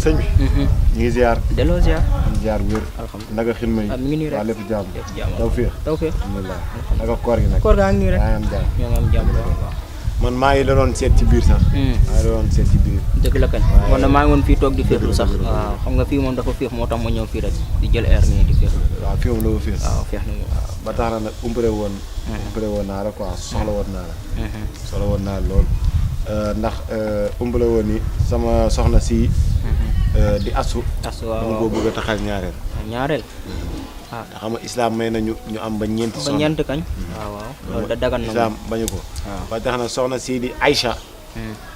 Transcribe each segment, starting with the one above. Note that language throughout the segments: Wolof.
sëñ bi. ñu ngi ziar. delloo ziar. ziar wér. alhamdulilah naka xilma yi. mi ngi nii rek waa lépp jàmm. tawfeex. alhamdulilah. naka koor gi nag. koor gaa ngi nii rek. yaa ngi am jàmm. ñoo ngi am jàmm bu baax. man maa ngi la doon seet ci biir sax. maa ngi la doon seet ci biir. dëgg la kañ. man na maa ngi woon fii toog di féexlu sax. waaw xam nga fii moom dafa féex moo tax ma ñëw fii rek di jël air nii di féexlu. waaw fii moom la ko féex. waaw féex na ba tax na nag umpale woon naa la quoi soxla woon naa la. soxla woon naa la lool. ndax umpale woon ni sama soxna si. di asu. waaw dama ko bëgg a taxal ñaareel. ñaareel. ah te xam nga islam may nañu ñu am ba ñeenti soxna. ba ñeent kañ. waaw waaw loolu da dagan na islam bañu ko. waaw ba tax na soxna si di Aïcha.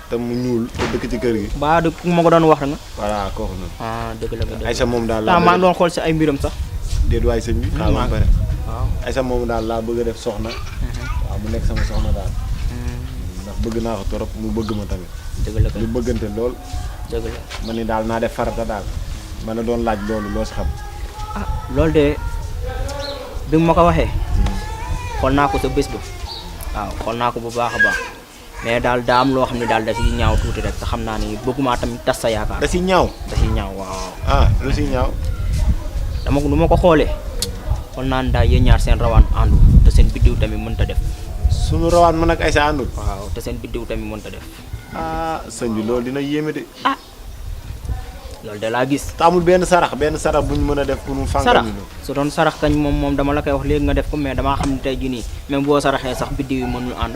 te mu ñuul te dëkk ci kër gi. ba du ma ko doon wax nga. voilà kooku noonu. ah dëgg la dëgg la Aïcha moom daal maa ngi doon xool si ay mbiram sax. déet waay sëñ bi. xaaral ma pare. waaw Aïcha moom daal laa bëgg a def soxna. waaw mu nekk sama soxna daal. ndax bëgg naa ko torop mu bëgg ma tamit. dëgg la lu bëggante lool. dëgg la ma ni daal naa def farata daal. ma la doon laaj loolu loo si xam. ah loolu de bi ma ko waxee. xool naa ko sa bés ba. waaw xool naa ko bu baax a baax. mais daal daa am loo xam ne daal da ciy ñaaw tuuti rek te xam naa ni bëgguma tamit tas sa yaakaar. da si ñaaw. da ciy ñaaw waaw. ah lu si ñaaw. dama ko nu ma ko xoolee. xool naa ne daal yéen ñaar seen rawaan àndu te seen biddiw tamit mënta def. sunu rawaan man ak Aïcha àndul. waaw te seen biddiw tamit mënta def. ah sëñ bi loolu dina yéeme de. ah loolu de laa gis. te amul benn sarax bu ñu mën a def pour mu fàngal sarax ñu. su doon sarax kañ moom dama la koy wax léegi nga def ko mais damaa xam ne tey jii nii même boo saraxee sax biddiw yi mënuñu ànd.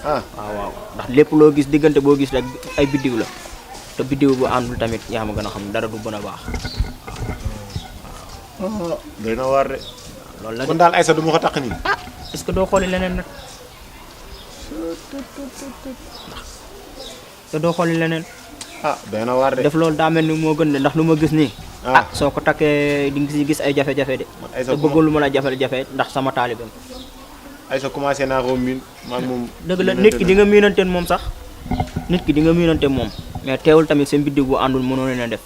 ah waaw waaw ndax lépp loo gis diggante boo gis rek ay biddiw la te biddiw bu àndul tamit yaa ma gën a xam dara du gën a baax. doy na waar de. loolu la de kon daal Aïcha du ma ko tax nii. ah est-ce que doo xooli leneen nag te doo xooli leneen. ah doy na waar de. def loolu daa mel ni moo gën de ndax lu ma gis nii. ah soo ko takkee di nga gis ay jafe-jafe de. Aïcha te bëggul lu ma la jafe-jafe ndax sama taalibeem. Aïcha commencé naa ko miin man moom. dëgg la nit ki di nga miinanteen moom sax nit ki di nga miinanteen moom mais teewul tamit seen biddiw bu àndul mënoo leen a def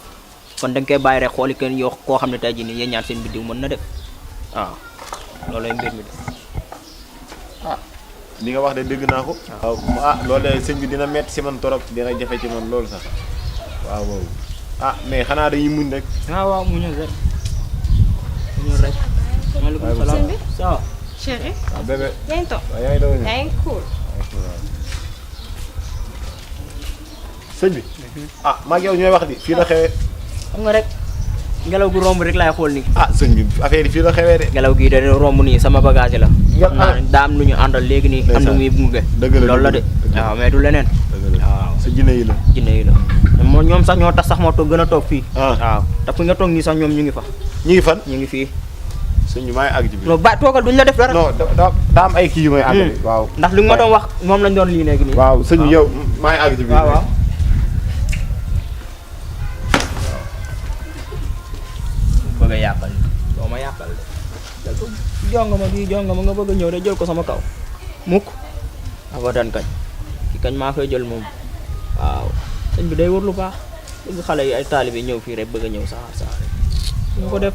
kon da nga koy bàyyi rek xooli kenn yoo koo xam ne tey jii nii yéen ñaar seen biddiw mën na def waaw loolay mbir mi de. ah li nga wax de dégg naa ko. waaw ah loolu de sëñ bi dina metti si man torop dina jafe ci man loolu sax waaw waaw ah mais xanaa dañuy muñ rek. waaw waaw muñal rek muñal rek. maaleykum salaam sëñ bi. ça va. chéri. waaw bébé. yaa ngi toog. waaw yaa ngi doon ñëw. yaa ngi cool. sëñ bi. ah maa ngi yow ñooy wax di fii la xewee. xam nga rek ngelaw gu romb rek laay xool nii. ah sëñ bi affaire yi fii la xewee de. ngelaw gii da romb nii sama bagage la. nga xam naa ne daa am lu ñu àndal léegi nii. am lu muy gunge. dëgg la loolu la de. waaw mais du leneen. dëgg la waaw sa jinne yi la. jinne yi la. moo ñoom sax ñoo tax sax moo toog gën a toog fii. ah waaw te fu nga toog nii sax ñoom ñu ngi fa. ñu ngi fan. ñu ngi fii. sëñ bi maa ngi àgg ci biir. non ba toogal duñ la def dara. non daa am ay kii yu may àggali. waaw ndax li nga ma doon wax moom lañ doon lii léegi nii. waaw sëñ bi yow maa ngi àgg ci biir. waaw waaw. bëgg a yàqal doo ma yàqal de jonga ma bii jonga ma nga bëgg a ñëw de jël ko sama kaw mukk abadan kañ ki kañ maa koy jël moom waaw sëñ bi day wër lu baax bëgg xale yi ay taalibe ñëw fii rek bëgg a ñëw saxaar saxaar ñu ko def